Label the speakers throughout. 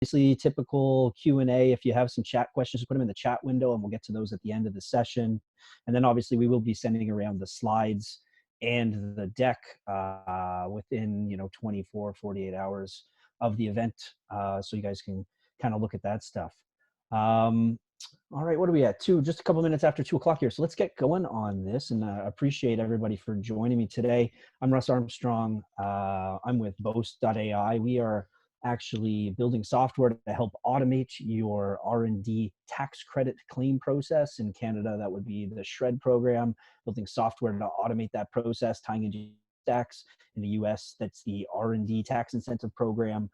Speaker 1: obviously typical Q&A. If you have some chat questions, put them in the chat window and we'll get to those at the end of the session. And then obviously we will be sending around the slides and the deck within 24, 48 hours of the event, so you guys can kind of look at that stuff. All right, what are we at? Just a couple minutes after 2 o'clock here. So let's get going on this, and appreciate everybody for joining me today. I'm Russ Armstrong. I'm with Boast.ai. We are actually building software to help automate your R&D tax credit claim process. In Canada, that would be the SHRED program, building software to automate that process, tying into tax. In the US, that's the R&D tax incentive program,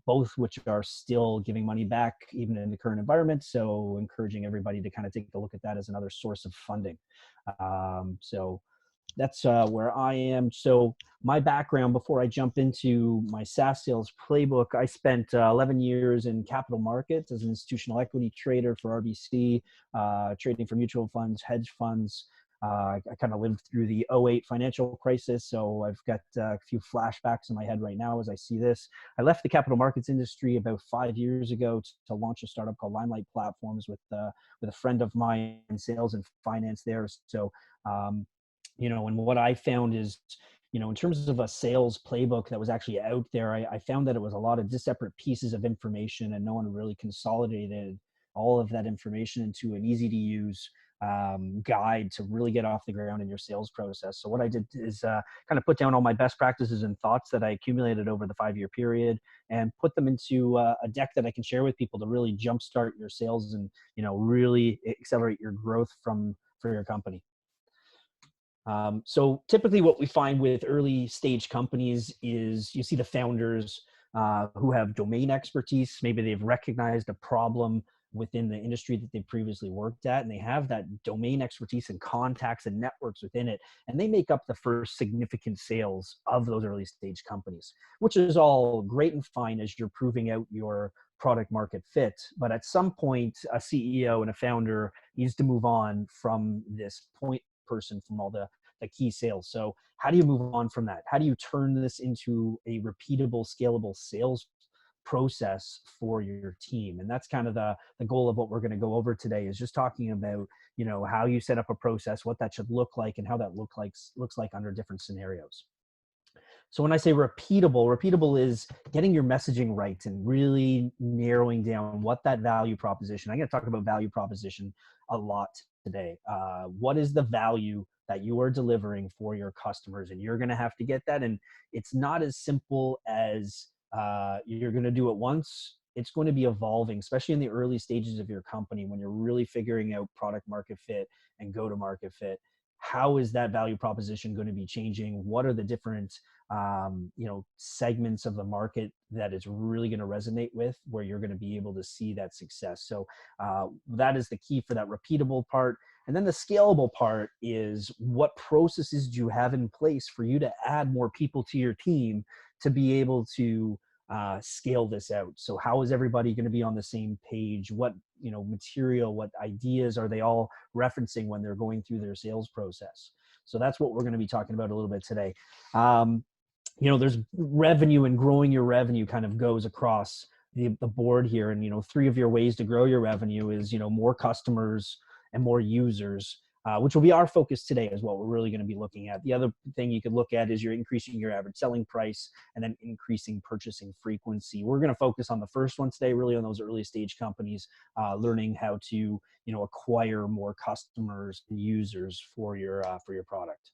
Speaker 1: both which are still giving money back even in the current environment. So encouraging everybody to kind of take a look at that as another source of funding. So that's where I am. So my background, before I jump into my SaaS sales playbook, I spent 11 years in capital markets as an institutional equity trader for RBC, trading for mutual funds, hedge funds. I kind of lived through the '08 financial crisis, so I've got a few flashbacks in my head right now as I see this. I left the capital markets industry about 5 years ago to launch a startup called Limelight Platforms with a friend of mine in sales and finance there. So and what I found is, in terms of a sales playbook that was actually out there, I found that it was a lot of separate pieces of information, and no one really consolidated all of that information into an easy to use guide to really get off the ground in your sales process. So what I did is kind of put down all my best practices and thoughts that I accumulated over the 5-year period and put them into a deck that I can share with people to really jumpstart your sales and, really accelerate your growth for your company. So typically what we find with early stage companies is you see the founders who have domain expertise. Maybe they've recognized a problem within the industry that they previously worked at, and they have that domain expertise and contacts and networks within it, and they make up the first significant sales of those early stage companies, which is all great and fine as you're proving out your product market fit. But at some point, a CEO and a founder needs to move on from this point person, from all the key sales. So how do you move on from that? How do you turn this into a repeatable, scalable sales process for your team? And that's kind of the goal of what we're going to go over today, is just talking about, how you set up a process, what that should look like, and how that looks like under different scenarios. So when I say repeatable is getting your messaging right and really narrowing down what that value proposition. I'm going to talk about value proposition a lot today. What is the value that you are delivering for your customers? And you're going to have to get that. And it's not as simple as you're going to do it once. It's going to be evolving, especially in the early stages of your company when you're really figuring out product market fit and go-to-market fit. How is that value proposition going to be changing? What are the different segments of the market that it's really going to resonate with, where you're going to be able to see that success? So that is the key for that repeatable part. And then the scalable part is, what processes do you have in place for you to add more people to your team to be able to scale this out? So how is everybody going to be on the same page? What material, what ideas are they all referencing when they're going through their sales process? So that's what we're going to be talking about a little bit today. There's revenue, and growing your revenue kind of goes across the board here. And 3 of your ways to grow your revenue is more customers and more users, which will be our focus today, is what we're really going to be looking at. The other thing you could look at is you're increasing your average selling price and then increasing purchasing frequency. We're going to focus on the first one today, really on those early stage companies, learning how to acquire more customers and users for your product.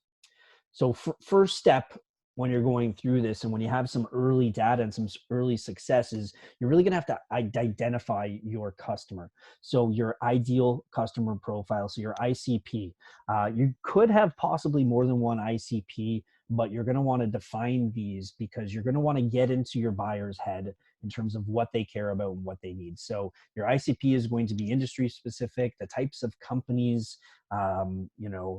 Speaker 1: So first step when you're going through this, and when you have some early data and some early successes, you're really going to have to identify your customer. So your ideal customer profile, so your ICP. You could have possibly more than one ICP, but you're going to want to define these, because you're going to want to get into your buyer's head in terms of what they care about and what they need. So your ICP is going to be industry specific, the types of companies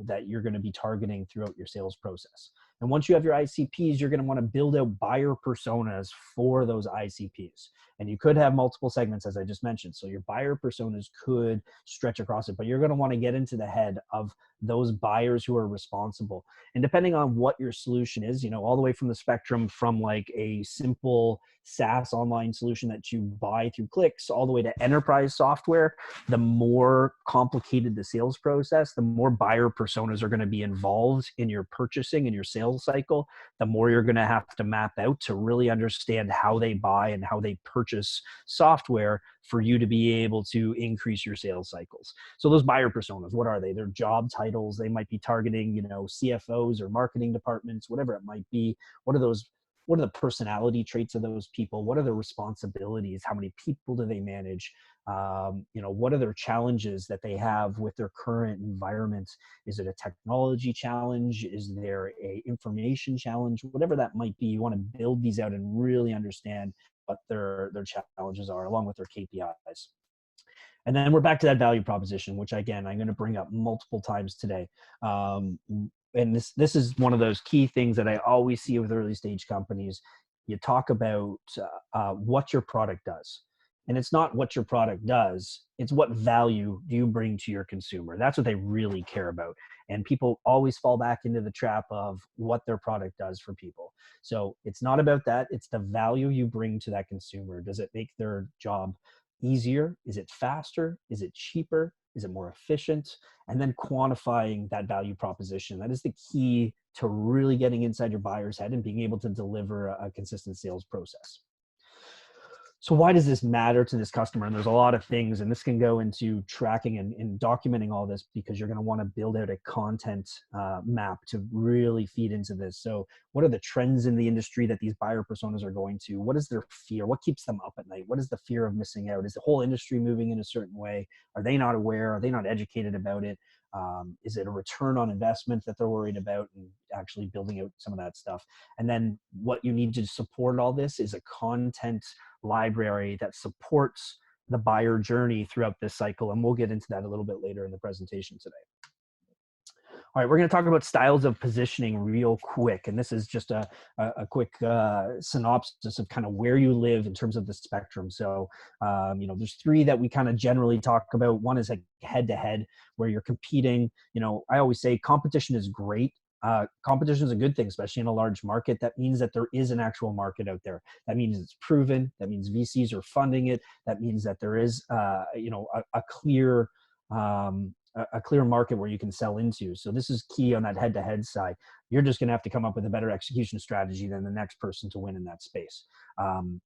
Speaker 1: that you're going to be targeting throughout your sales process. And once you have your ICPs, you're going to want to build out buyer personas for those ICPs. And you could have multiple segments, as I just mentioned. So your buyer personas could stretch across it, but you're going to want to get into the head of those buyers who are responsible. And depending on what your solution is, all the way from the spectrum from like a simple SaaS online solution that you buy through clicks all the way to enterprise software, the more complicated the sales process, the more buyer personas are going to be involved in your purchasing and your sales cycle, the more you're going to have to map out to really understand how they buy and how they purchase software for you to be able to increase your sales cycles. So those buyer personas, what are they? They're job titles. They might be targeting, CFOs or marketing departments, whatever it might be. What are the personality traits of those people? What are their responsibilities? How many people do they manage? What are their challenges that they have with their current environment? Is it a technology challenge? Is there a information challenge? Whatever that might be, you want to build these out and really understand what their challenges are, along with their KPIs. And then we're back to that value proposition, which again, I'm going to bring up multiple times today. And this is one of those key things that I always see with early stage companies. You talk about what your product does. And it's not what your product does, it's what value do you bring to your consumer. That's what they really care about. And people always fall back into the trap of what their product does for people. So it's not about that, it's the value you bring to that consumer. Does it make their job easier? Is it faster? Is it cheaper? Is it more efficient? And then quantifying that value proposition. That is the key to really getting inside your buyer's head and being able to deliver a consistent sales process. So why does this matter to this customer? And there's a lot of things, and this can go into tracking and documenting all this, because you're going to want to build out a content map to really feed into this. So what are the trends in the industry that these buyer personas are going to? What is their fear? What keeps them up at night? What is the fear of missing out? Is the whole industry moving in a certain way? Are they not aware? Are they not educated about it? Is it a return on investment that they're worried about, and actually building out some of that stuff? And then what you need to support all this is a content library that supports the buyer journey throughout this cycle. And we'll get into that a little bit later in the presentation today. All right, we're going to talk about styles of positioning real quick. And this is just a quick synopsis of kind of where you live in terms of the spectrum. So, there's three that we kind of generally talk about. One is like head-to-head, where you're competing. I always say competition is great. Competition is a good thing, especially in a large market. That means that there is an actual market out there. That means it's proven. That means VCs are funding it. That means that there is, a clear market where you can sell into. So this is key on that head-to-head side. You're just going to have to come up with a better execution strategy than the next person to win in that space.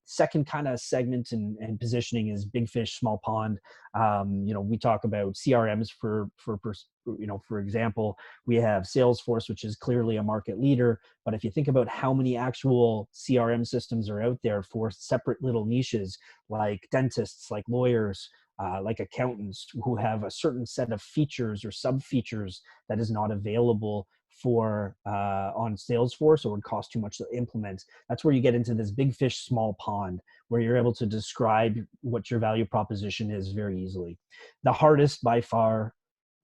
Speaker 1: Second kind of segment and positioning is big fish, small pond. We talk about CRMs for example, we have Salesforce, which is clearly a market leader. But if you think about how many actual CRM systems are out there for separate little niches, like dentists, like lawyers, like accountants, who have a certain set of features or sub features that is not available for on Salesforce, or would cost too much to implement. That's where you get into this big fish, small pond, where you're able to describe what your value proposition is very easily. The hardest by far,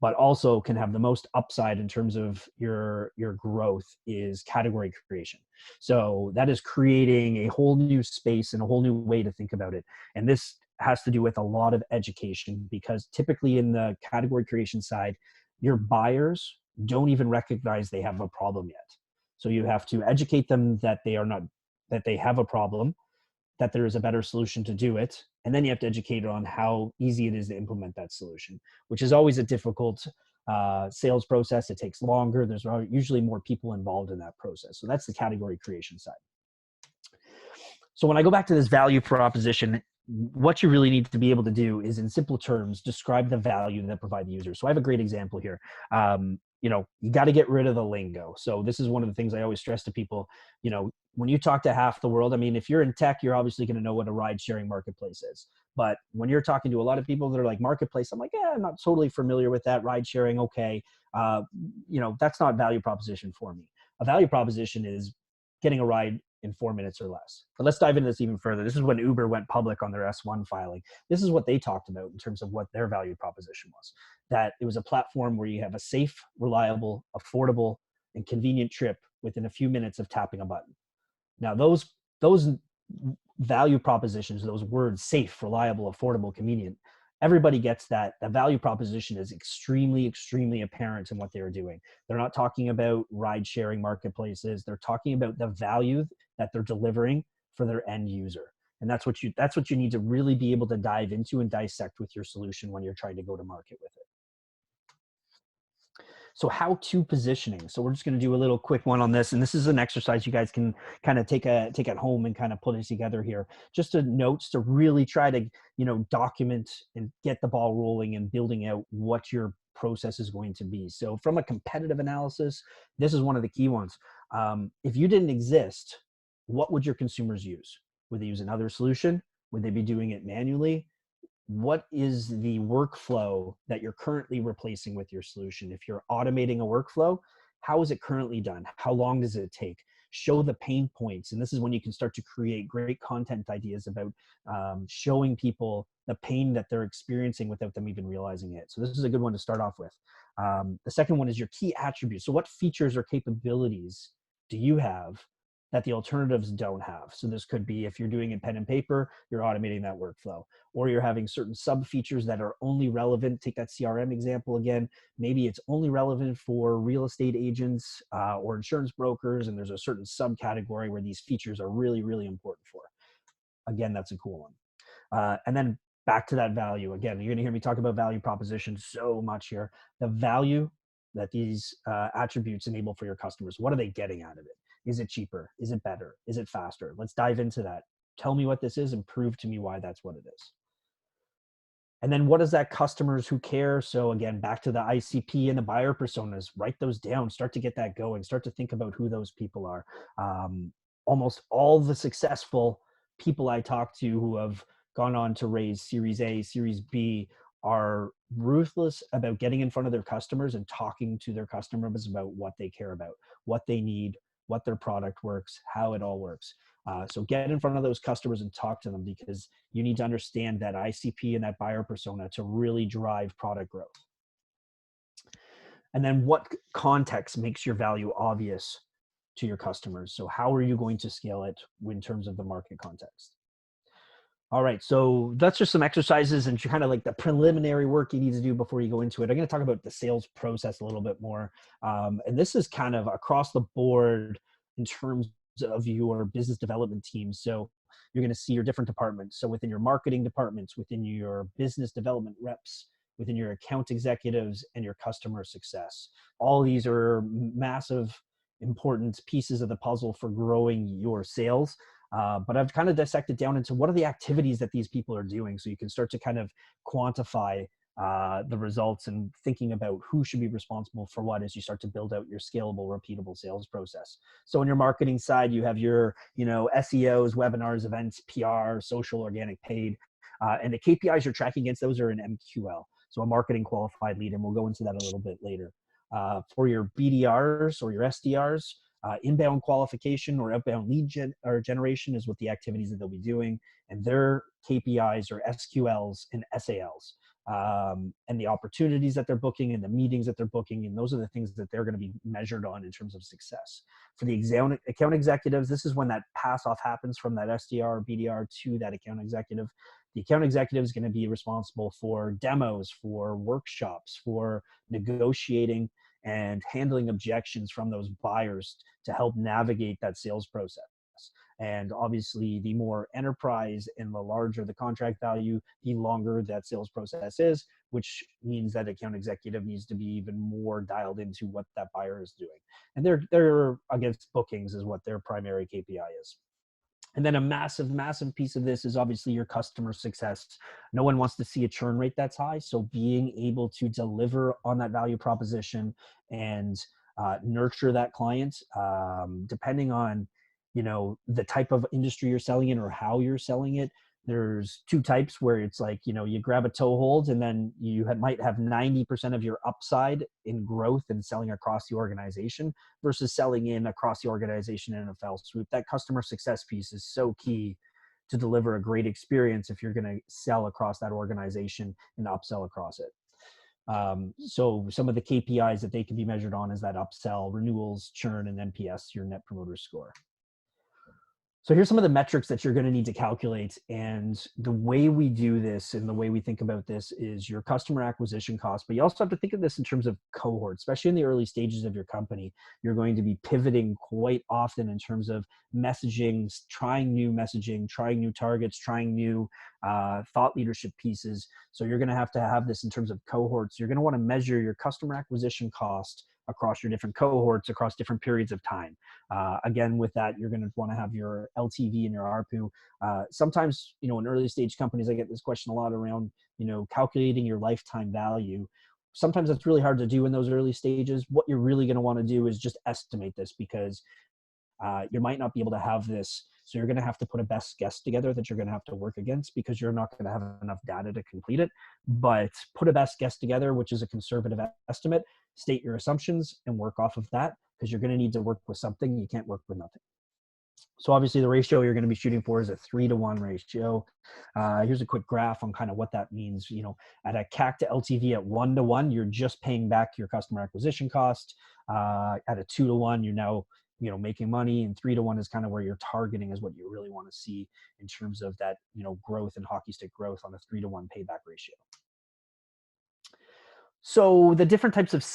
Speaker 1: but also can have the most upside in terms of your growth, is category creation. So that is creating a whole new space and a whole new way to think about it. And this has to do with a lot of education, because typically in the category creation side, your buyers don't even recognize they have a problem yet. So you have to educate them that they have a problem, that there is a better solution to do it. And then you have to educate on how easy it is to implement that solution, which is always a difficult sales process. It takes longer. There's usually more people involved in that process. So that's the category creation side. So when I go back to this value proposition, what you really need to be able to do is, in simple terms, describe the value that provide the user. So I have a great example here. You got to get rid of the lingo. So this is one of the things I always stress to people. When you talk to half the world, if you're in tech, you're obviously going to know what a ride sharing marketplace is. But when you're talking to a lot of people that are like marketplace, I'm like, I'm not totally familiar with that. Ride sharing, okay. That's not value proposition for me. A value proposition is getting a ride in 4 minutes or less. But let's dive into this even further. This is when Uber went public on their S1 filing. This is what they talked about in terms of what their value proposition was, that it was a platform where you have a safe, reliable, affordable, and convenient trip within a few minutes of tapping a button. Now, those value propositions, those words, safe, reliable, affordable, convenient, everybody gets that. The value proposition is extremely, extremely apparent in what they're doing. They're not talking about ride sharing marketplaces. They're talking about the value that they're delivering for their end user. And that's what you need to really be able to dive into and dissect with your solution when you're trying to go to market with it. So how-to positioning. So we're just going to do a little quick one on this. And this is an exercise you guys can kind of take at home and kind of put it together here. Just notes to really try to, document and get the ball rolling and building out what your process is going to be. So from a competitive analysis, this is one of the key ones. If you didn't exist, what would your consumers use? Would they use another solution? Would they be doing it manually? What is the workflow that you're currently replacing with your solution? If you're automating a workflow, how is it currently done? How long does it take? Show the pain points. And this is when you can start to create great content ideas about showing people the pain that they're experiencing without them even realizing it. So this is a good one to start off with. The second one is your key attributes. So what features or capabilities do you have that the alternatives don't have? So this could be, if you're doing it pen and paper, you're automating that workflow, or you're having certain sub features that are only relevant. Take that CRM example again. Maybe it's only relevant for real estate agents or insurance brokers, and there's a certain subcategory where these features are really, really important for. Again, that's a cool one. And then back to that value. Again, you're going to hear me talk about value proposition so much here. The value that these attributes enable for your customers. What are they getting out of it? Is it cheaper? Is it better? Is it faster? Let's dive into that. Tell me what this is and prove to me why that's what it is. And then what is that customers who care? So again, back to the ICP and the buyer personas, write those down, start to get that going, start to think about who those people are. Almost all the successful people I talk to who have gone on to raise Series A, Series B are ruthless about getting in front of their customers and talking to their customers about what they care about, what they need, what their product works, how it all works. So get in front of those customers and talk to them, because you need to understand that ICP and that buyer persona to really drive product growth. And then what context makes your value obvious to your customers? So how are you going to scale it in terms of the market context? All right, so that's just some exercises and kind of like the preliminary work you need to do before you go into it. I'm going to talk about the sales process a little bit more. And this is kind of across the board in terms of your business development team. So you're going to see your different departments. So within your marketing departments, within your business development reps, within your account executives, and your customer success. All these are massive, important pieces of the puzzle for growing your sales. But I've kind of dissected down into what are the activities that these people are doing, so you can start to kind of quantify the results and thinking about who should be responsible for what as you start to build out your scalable, repeatable sales process. So on your marketing side, you have your SEOs, webinars, events, PR, social, organic, paid, and the KPIs you're tracking against those are in MQL. So a marketing qualified lead, and we'll go into that a little bit later. For your BDRs or your SDRs, inbound qualification or outbound lead generation is what the activities that they'll be doing, and their KPIs are SQLs and SALs, and the opportunities that they're booking and the meetings that they're booking, and those are the things that they're going to be measured on in terms of success. For the account executives, this is when that pass off happens from that SDR or BDR to that account executive. The account executive is going to be responsible for demos, for workshops, for negotiating and handling objections from those buyers to help navigate that sales process. And obviously, the more enterprise and the larger the contract value, the longer that sales process is, which means that account executive needs to be even more dialed into what that buyer is doing. And they're against bookings is what their primary KPI is. And then a massive, massive piece of this is obviously your customer success. No one wants to see a churn rate that's high. So being able to deliver on that value proposition and nurture that client, depending on the type of industry you're selling in or how you're selling it, There's two types where it's like, you grab a toehold and then you might have 90% of your upside in growth and selling across the organization versus selling in across the organization in a fell swoop. That customer success piece is so key to deliver a great experience if you're going to sell across that organization and upsell across it. So some of the KPIs that they can be measured on is that upsell, renewals, churn, and NPS, your net promoter score. So here's some of the metrics that you're going to need to calculate. And the way we do this and the way we think about this is your customer acquisition cost. But you also have to think of this in terms of cohort, especially in the early stages of your company. You're going to be pivoting quite often in terms of messaging, trying new messaging, trying new targets, trying new thought leadership pieces. So you're going to have this in terms of cohorts. You're going to want to measure your customer acquisition cost across your different cohorts, across different periods of time. Again, with that, you're going to want to have your LTV and your ARPU. Sometimes, in early stage companies, I get this question a lot around, calculating your lifetime value. Sometimes that's really hard to do in those early stages. What you're really going to want to do is just estimate this, because you might not be able to have this. So you're going to have to put a best guess together that you're going to have to work against, because you're not going to have enough data to complete it. But put a best guess together, which is a conservative estimate, state your assumptions and work off of that, because you're going to need to work with something. You can't work with nothing. So obviously the ratio you're going to be shooting for is a 3-to-1 ratio. Here's a quick graph on kind of what that means. At a CAC to LTV at 1-to-1, you're just paying back your customer acquisition cost. At a 2-to-1, you're now making money, and 3-to-1 is kind of where you're targeting, is what you really want to see in terms of that, growth and hockey stick growth on a 3-to-1 payback ratio. So the different types of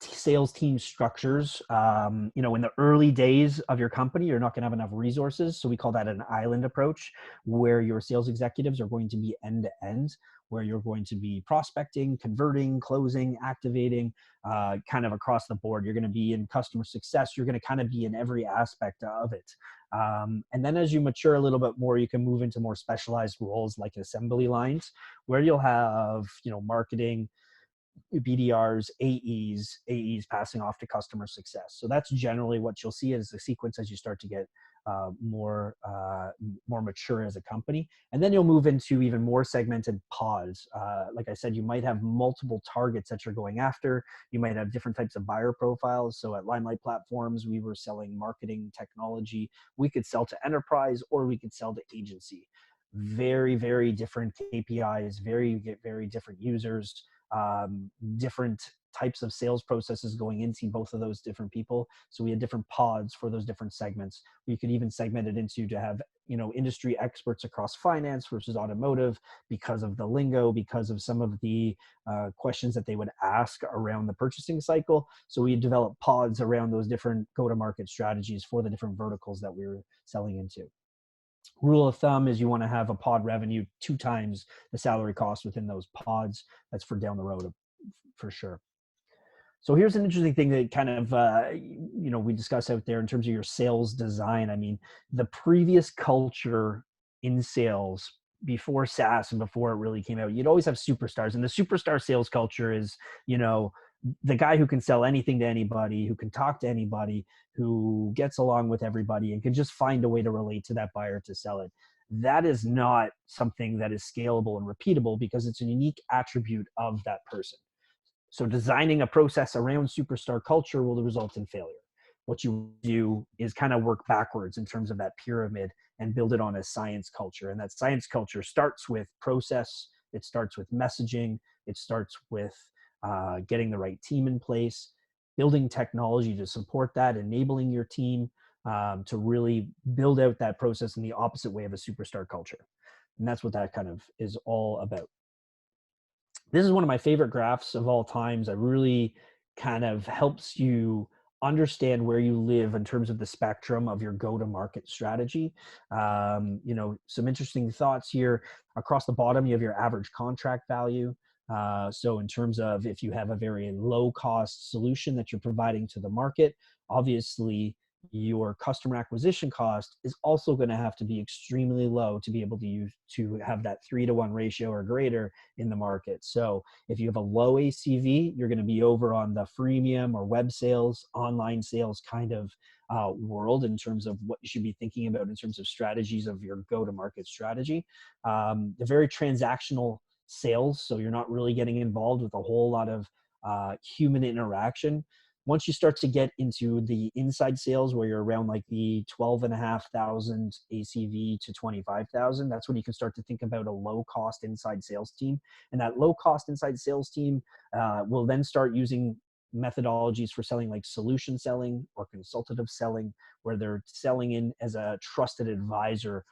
Speaker 1: sales team structures, in the early days of your company, you're not going to have enough resources. So we call that an island approach, where your sales executives are going to be end to end, where you're going to be prospecting, converting, closing, activating, kind of across the board. You're going to be in customer success. You're going to kind of be in every aspect of it. And then as you mature a little bit more, you can move into more specialized roles like assembly lines, where you'll have, marketing, BDRs, AEs passing off to customer success. So that's generally what you'll see as the sequence as you start to get more mature as a company. And then you'll move into even more segmented pods. Like I said, you might have multiple targets that you're going after. You might have different types of buyer profiles. So at Limelight Platforms, we were selling marketing technology. We could sell to enterprise, or we could sell to agency. Very, very different KPIs, very, very different users. Different types of sales processes going into both of those different people. So we had different pods for those different segments. We could even segment it into to have, industry experts across finance versus automotive, because of the lingo, because of some of the questions that they would ask around the purchasing cycle. So we developed pods around those different go-to-market strategies for the different verticals that we were selling into. Rule of thumb is you want to have a pod revenue 2 times the salary cost within those pods. That's for down the road, for sure. So here's an interesting thing that kind of, we discuss out there in terms of your sales design. I mean, the previous culture in sales before SaaS and before it really came out, you'd always have superstars. And the superstar sales culture is, the guy who can sell anything to anybody, who can talk to anybody, who gets along with everybody and can just find a way to relate to that buyer to sell it. That is not something that is scalable and repeatable, because it's a unique attribute of that person. So designing a process around superstar culture will result in failure. What you do is kind of work backwards in terms of that pyramid and build it on a science culture. And that science culture starts with process. It starts with messaging. It starts with getting the right team in place, building technology to support that, enabling your team to really build out that process in the opposite way of a superstar culture. And that's what that kind of is all about. This is one of my favorite graphs of all times. That really kind of helps you understand where you live in terms of the spectrum of your go-to-market strategy. Some interesting thoughts here. Across the bottom, you have your average contract value. So in terms of if you have a very low cost solution that you're providing to the market, obviously your customer acquisition cost is also going to have to be extremely low to be able to have that 3-to-1 ratio or greater in the market. So if you have a low ACV, you're going to be over on the freemium or web sales, online sales kind of world in terms of what you should be thinking about in terms of strategies of your go-to-market strategy. The very transactional sales, so you're not really getting involved with a whole lot of human interaction. Once you start to get into the inside sales where you're around like the 12,500 ACV to 25,000, that's when you can start to think about a low cost inside sales team. And that low cost inside sales team will then start using methodologies for selling like solution selling or consultative selling, where they're selling in as a trusted advisor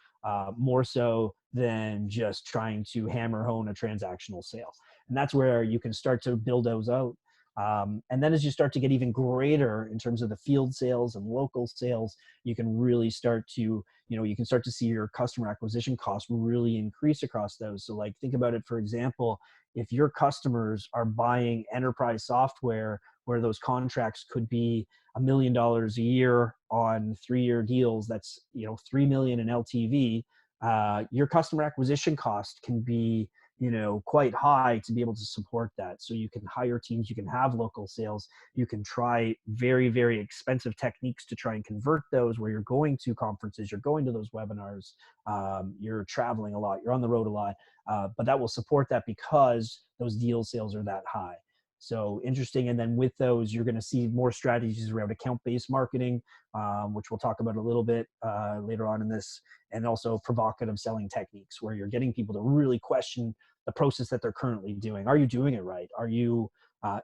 Speaker 1: more so than just trying to hammer hone a transactional sale. And that's where you can start to build those out. And then as you start to get even greater in terms of the field sales and local sales, you can really start to, you can start to see your customer acquisition costs really increase across those. So like, think about it, for example, if your customers are buying enterprise software where those contracts could be $1 million a year on 3-year deals, that's, 3 million in LTV, your customer acquisition cost can be quite high to be able to support that. So you can hire teams, you can have local sales, you can try very, very expensive techniques to try and convert those, where you're going to conferences, you're going to those webinars, you're traveling a lot, you're on the road a lot, but that will support that because those deal sales are that high. So interesting. And then with those, you're going to see more strategies around account-based marketing, which we'll talk about a little bit later on in this, and also provocative selling techniques, where you're getting people to really question the process that they're currently doing. Are you doing it right?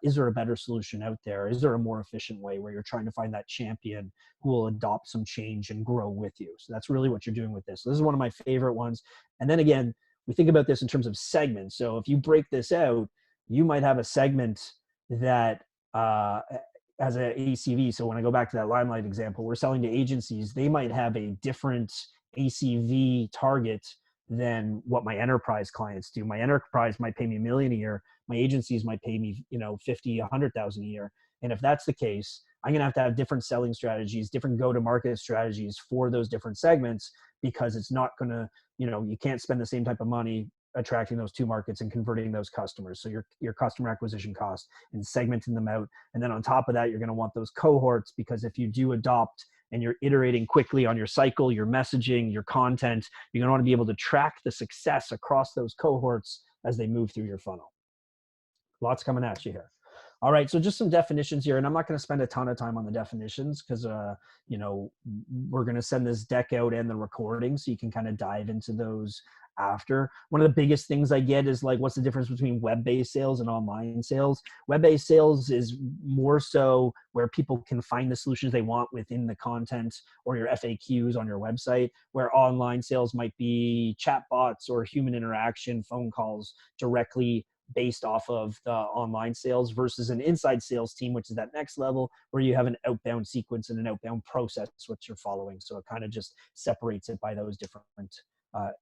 Speaker 1: Is there a better solution out there? Is there a more efficient way, where you're trying to find that champion who will adopt some change and grow with you? So that's really what you're doing with this. So this is one of my favorite ones. And then again, we think about this in terms of segments. So if you break this out, you might have a segment that has an ACV. So when I go back to that Limelight example, we're selling to agencies. They might have a different ACV target than what my enterprise clients do. My enterprise might pay me $1 million a year. My agencies might pay me, 50, 100,000 a year. And if that's the case, I'm going to have different selling strategies, different go-to-market strategies for those different segments, because it's not going to, you can't spend the same type of money attracting those two markets and converting those customers. So your customer acquisition cost and segmenting them out. And then on top of that, you're going to want those cohorts, because if you do adopt and you're iterating quickly on your cycle, your messaging, your content, you're going to want to be able to track the success across those cohorts as they move through your funnel. Lots coming at you here. All right, so just some definitions here, and I'm not going to spend a ton of time on the definitions because, we're going to send this deck out and the recording, so you can kind of dive into those after. One of the biggest things I get is like, what's the difference between web-based sales and online sales? Web-based sales is more so where people can find the solutions they want within the content or your FAQs on your website, where online sales might be chatbots or human interaction, phone calls directly based off of the online sales, versus an inside sales team, which is that next level where you have an outbound sequence and an outbound process which you're following. So it kind of just separates it by those different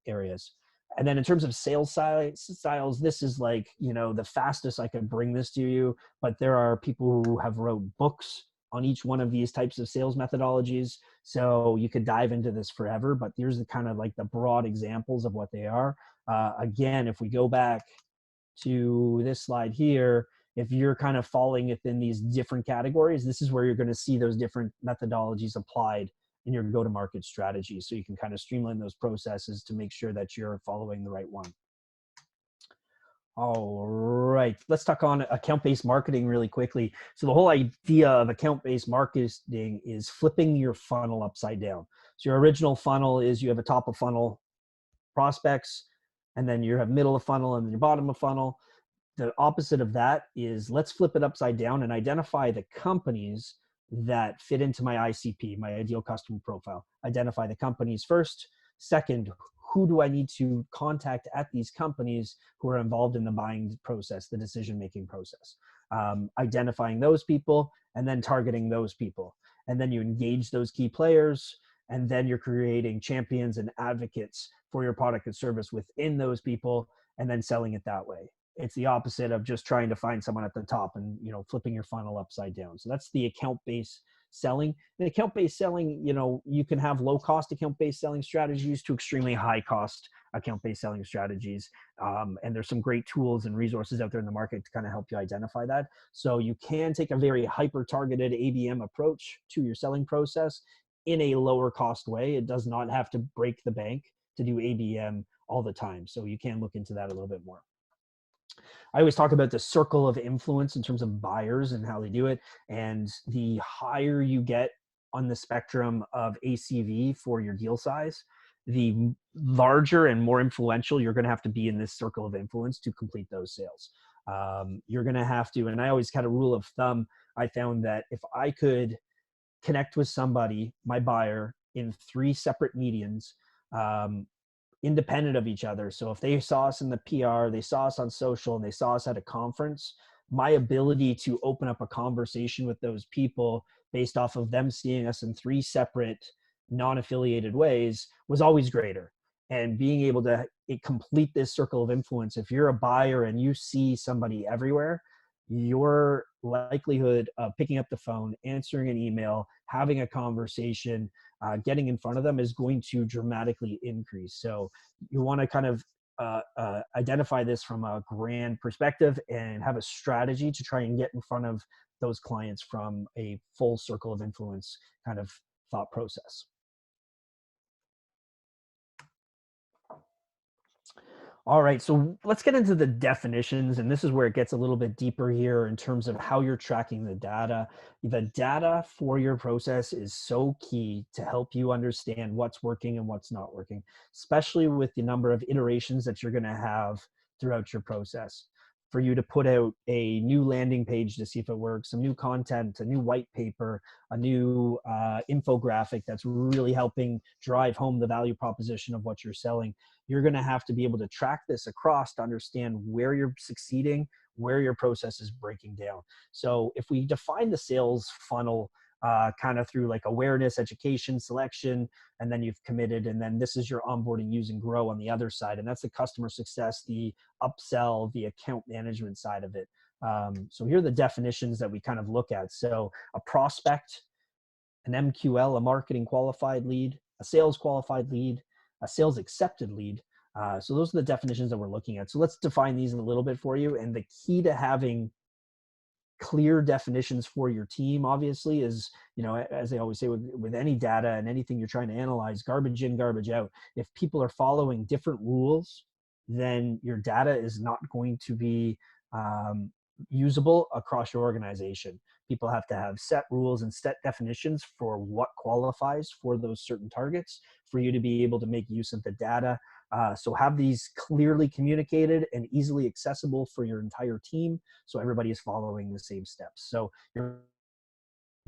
Speaker 1: areas. And then in terms of sales styles, this is like, the fastest I could bring this to you, but there are people who have wrote books on each one of these types of sales methodologies. So you could dive into this forever, but here's the kind of like the broad examples of what they are. Again, if we go back to this slide here, if you're kind of falling within these different categories, this is where you're going to see those different methodologies applied in your go-to-market strategy. So you can kind of streamline those processes to make sure that you're following the right one. All right, let's talk on account-based marketing really quickly. So the whole idea of account-based marketing is flipping your funnel upside down. So your original funnel is you have a top of funnel prospects, and then you have middle of funnel and then your bottom of funnel. The opposite of that is, let's flip it upside down and identify the companies that fit into my ICP, my ideal customer profile. Identify the companies first. Second, who do I need to contact at these companies who are involved in the buying process, the decision-making process? Identifying those people and then targeting those people. And then you engage those key players, and then you're creating champions and advocates for your product and service within those people, and then selling it that way. It's the opposite of just trying to find someone at the top and, flipping your funnel upside down. So that's the account-based selling. And account-based selling, you can have low-cost account-based selling strategies to extremely high-cost account-based selling strategies. And there's some great tools and resources out there in the market to kind of help you identify that. So you can take a very hyper-targeted ABM approach to your selling process in a lower cost way. It does not have to break the bank to do ABM all the time. So you can look into that a little bit more. I always talk about the circle of influence in terms of buyers and how they do it. And the higher you get on the spectrum of ACV for your deal size, the larger and more influential you're going to have to be in this circle of influence to complete those sales. You're going to have to, and I always had a rule of thumb. I found that if I could connect with somebody, my buyer, in 3 separate mediums, independent of each other. So if they saw us in the PR, they saw us on social, and they saw us at a conference, my ability to open up a conversation with those people based off of them seeing us in 3 separate non-affiliated ways was always greater. And being able to complete this circle of influence, if you're a buyer and you see somebody everywhere, your likelihood of picking up the phone, answering an email, having a conversation, getting in front of them is going to dramatically increase. So you want to kind of identify this from a grand perspective and have a strategy to try and get in front of those clients from a full circle of influence kind of thought process. All right, so let's get into the definitions, and this is where it gets a little bit deeper here in terms of how you're tracking the data. The data for your process is so key to help you understand what's working and what's not working, especially with the number of iterations that you're going to have throughout your process. For you to put out a new landing page to see if it works, some new content, a new white paper, a new infographic that's really helping drive home the value proposition of what you're selling. You're going to have to be able to track this across to understand where you're succeeding, where your process is breaking down. So if we define the sales funnel kind of through like awareness, education, selection, and then you've committed, and then this is your onboarding, use, and grow on the other side. And that's the customer success, the upsell, the account management side of it. So here are the definitions that we kind of look at. So a prospect, an MQL, a marketing qualified lead, a sales qualified lead, a sales accepted lead. So those are the definitions that we're looking at. So let's define these a little bit for you. And the key to having clear definitions for your team, obviously, is, as they always say with any data and anything you're trying to analyze, garbage in, garbage out. If people are following different rules, then your data is not going to be usable across your organization. People have to have set rules and set definitions for what qualifies for those certain targets for you to be able to make use of the data. So have these clearly communicated and easily accessible for your entire team, so everybody is following the same steps. So your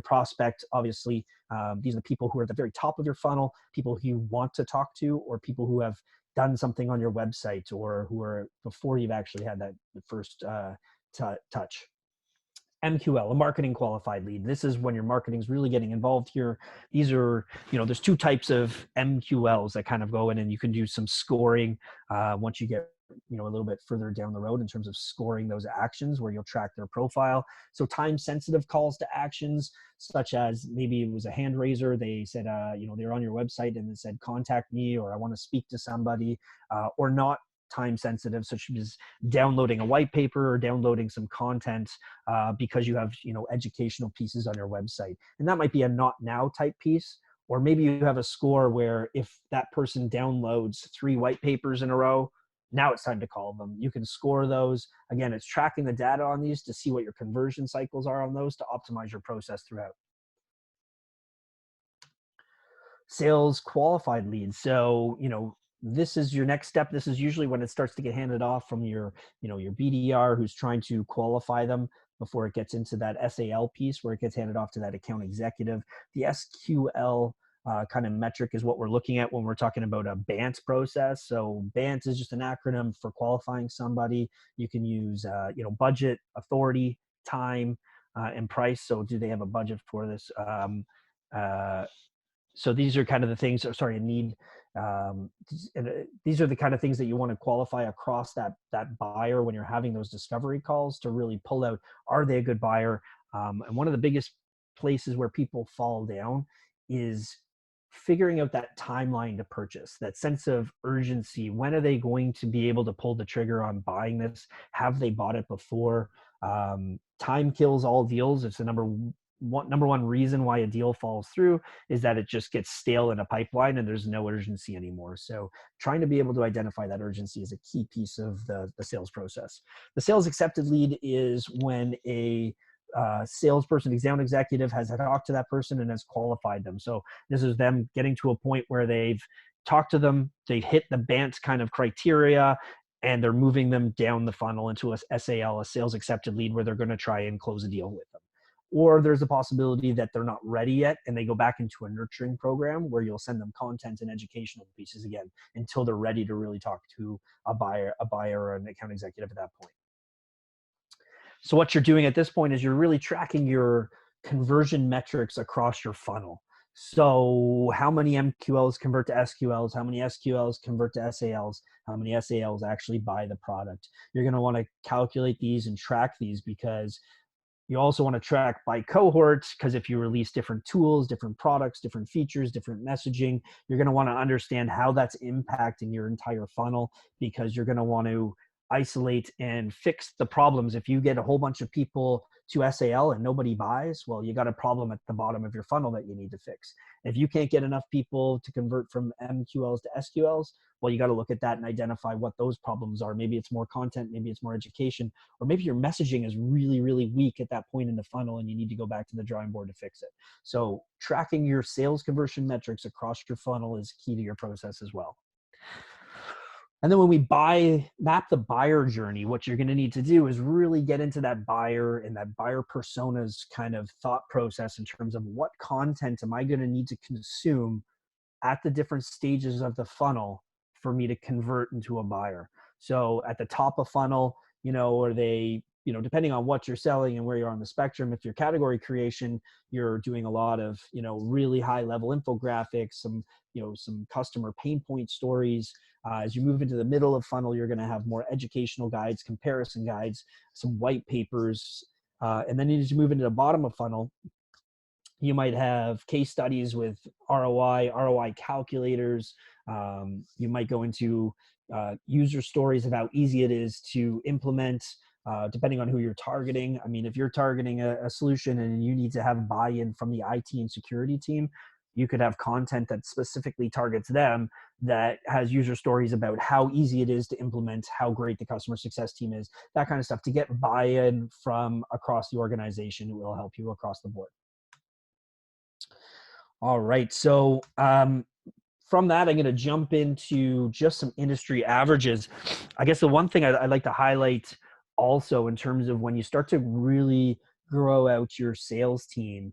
Speaker 1: prospect, obviously, these are the people who are at the very top of your funnel, people who you want to talk to, or people who have done something on your website, or who are before you've actually had that first touch. MQL, a marketing qualified lead. This is when your marketing is really getting involved here. These are, there's 2 types of MQLs that kind of go in, and you can do some scoring once you get, a little bit further down the road in terms of scoring those actions where you'll track their profile. So time sensitive calls to actions, such as maybe it was a hand raiser. They said, they're on your website and it said, contact me, or I want to speak to somebody, or not time sensitive, such as downloading a white paper or downloading some content because you have educational pieces on your website. And that might be a not now type piece, or maybe you have a score where if that person downloads 3 white papers in a row, now it's time to call them. You can score those. Again, it's tracking the data on these to see what your conversion cycles are on those to optimize your process throughout. Sales qualified leads. So, this is your next step. This is usually when it starts to get handed off from your BDR who's trying to qualify them before it gets into that SAL piece where it gets handed off to that account executive. The SQL kind of metric is what we're looking at when we're talking about a BANT process. So BANT is just an acronym for qualifying somebody. You can use, budget, authority, time, and price. So do they have a budget for this? So these are kind of the things, need. These are the kind of things that you want to qualify across that buyer when you're having those discovery calls to really pull out, are they a good buyer? And one of the biggest places where people fall down is figuring out that timeline to purchase, that sense of urgency. When are they going to be able to pull the trigger on buying this? Have they bought it before? Time kills all deals. It's the number one reason why a deal falls through, is that it just gets stale in a pipeline and there's no urgency anymore. So trying to be able to identify that urgency is a key piece of the sales process. The sales accepted lead is when a salesperson, account executive, has talked to that person and has qualified them. So this is them getting to a point where they've talked to them, they've hit the BANT kind of criteria, and they're moving them down the funnel into a SAL, a sales accepted lead, where they're going to try and close a deal with them. Or there's a possibility that they're not ready yet and they go back into a nurturing program where you'll send them content and educational pieces again until they're ready to really talk to a buyer or an account executive at that point. So what you're doing at this point is you're really tracking your conversion metrics across your funnel. So how many MQLs convert to SQLs, how many SQLs convert to SALs, how many SALs actually buy the product. You're going to want to calculate these and track these, because you also want to track by cohorts, because if you release different tools, different products, different features, different messaging, you're going to want to understand how that's impacting your entire funnel, because you're going to want to isolate and fix the problems. If you get a whole bunch of people to SAL and nobody buys, well, you got a problem at the bottom of your funnel that you need to fix. If you can't get enough people to convert from MQLs to SQLs, well, you got to look at that and identify what those problems are. Maybe it's more content, maybe it's more education, or maybe your messaging is really, really weak at that point in the funnel and you need to go back to the drawing board to fix it. So tracking your sales conversion metrics across your funnel is key to your process as well. And then when we map the buyer journey, what you're going to need to do is really get into that buyer and that buyer persona's kind of thought process in terms of what content am I going to need to consume at the different stages of the funnel for me to convert into a buyer. So at the top of funnel, are they, depending on what you're selling and where you are on the spectrum, if you're category creation, you're doing a lot of, really high level infographics, some customer pain point stories. As you move into the middle of funnel, you're going to have more educational guides, comparison guides, some white papers. And then as you move into the bottom of funnel, you might have case studies with ROI calculators. You might go into user stories of how easy it is to implement, depending on who you're targeting. I mean, if you're targeting a solution and you need to have buy-in from the IT and security team, you could have content that specifically targets them, that has user stories about how easy it is to implement, how great the customer success team is, that kind of stuff. To get buy-in from across the organization, it will help you across the board. All right. So from that, I'm going to jump into just some industry averages. I guess the one thing I'd like to highlight also, in terms of when you start to really grow out your sales team,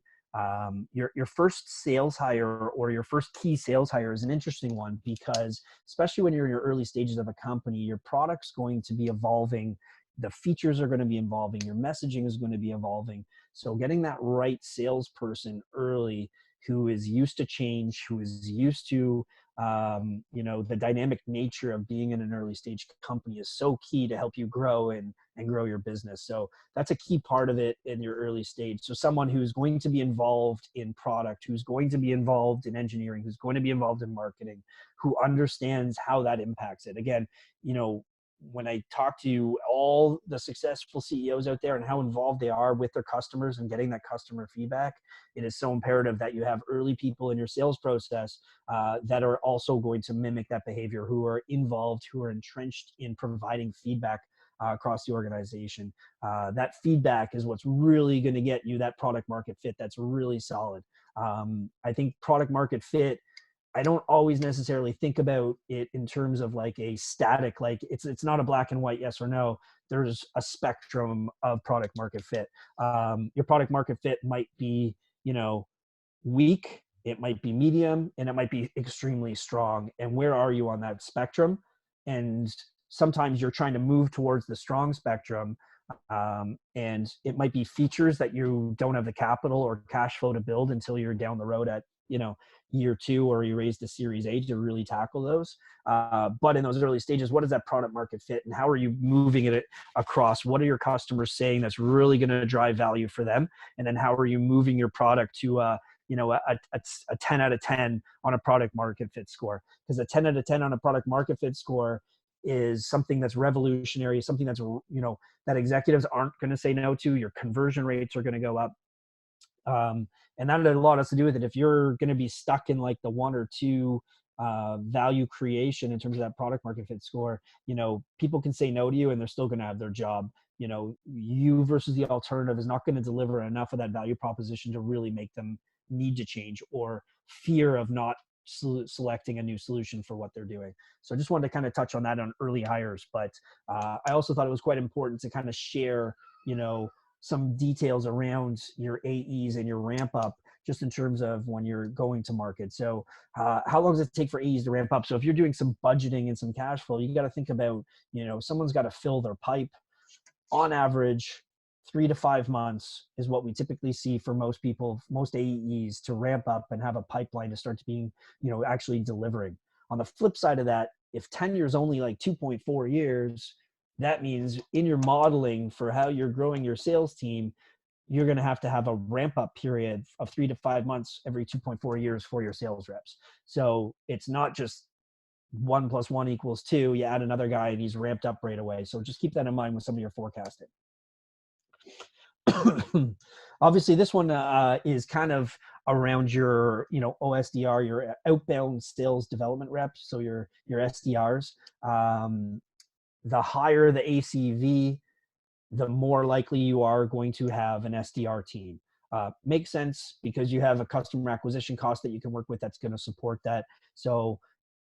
Speaker 1: your first sales hire or your first key sales hire is an interesting one, because especially when you're in your early stages of a company, your product's going to be evolving. The features are going to be evolving. Your messaging is going to be evolving. So getting that right salesperson early, who is used to change, who is used to, the dynamic nature of being in an early stage company, is so key to help you grow and grow your business. So that's a key part of it in your early stage. So someone who's going to be involved in product, who's going to be involved in engineering, who's going to be involved in marketing, who understands how that impacts it. Again, when I talk to all the successful CEOs out there and how involved they are with their customers and getting that customer feedback, it is so imperative that you have early people in your sales process that are also going to mimic that behavior, who are involved, who are entrenched in providing feedback across the organization. That feedback is what's really going to get you that product market fit that's really solid. I think product market fit, I don't always necessarily think about it in terms of like a static, like it's not a black and white yes or no. There's a spectrum of product market fit. Your product market fit might be, weak, it might be medium, and it might be extremely strong. And where are you on that spectrum? And sometimes you're trying to move towards the strong spectrum, and it might be features that you don't have the capital or cash flow to build until you're down the road at, year 2 or you raised a Series A to really tackle those. But in those early stages, what is that product market fit and how are you moving it across? What are your customers saying that's really going to drive value for them? And then how are you moving your product to a 10 out of 10 on a product market fit score? Because a 10 out of 10 on a product market fit score is something that's revolutionary, something that's, that executives aren't going to say no to. Your conversion rates are going to go up. And that had a lot has to do with it. If you're going to be stuck in like the 1 or 2 value creation in terms of that product market fit score, people can say no to you and they're still going to have their job. You versus the alternative is not going to deliver enough of that value proposition to really make them need to change or fear of not selecting a new solution for what they're doing. So I just wanted to kind of touch on that on early hires, but I also thought it was quite important to kind of share, some details around your AEs and your ramp up, just in terms of when you're going to market. So how long does it take for AEs to ramp up? So if you're doing some budgeting and some cash flow, you got to think about, someone's got to fill their pipe. On average, 3 to 5 months is what we typically see for most people, most AEs, to ramp up and have a pipeline to start to being, actually delivering. On the flip side of that, if tenure is only like 2.4 years, that means in your modeling for how you're growing your sales team, you're going to have a ramp up period of 3 to 5 months every 2.4 years for your sales reps. So it's not just 1 + 1 = 2. You add another guy and he's ramped up right away. So just keep that in mind with some of your forecasting. Obviously, this one is kind of around your, OSDR, your outbound sales development reps. So your SDRs. The higher the ACV, the more likely you are going to have an SDR team. Makes sense because you have a customer acquisition cost that you can work with that's going to support that. So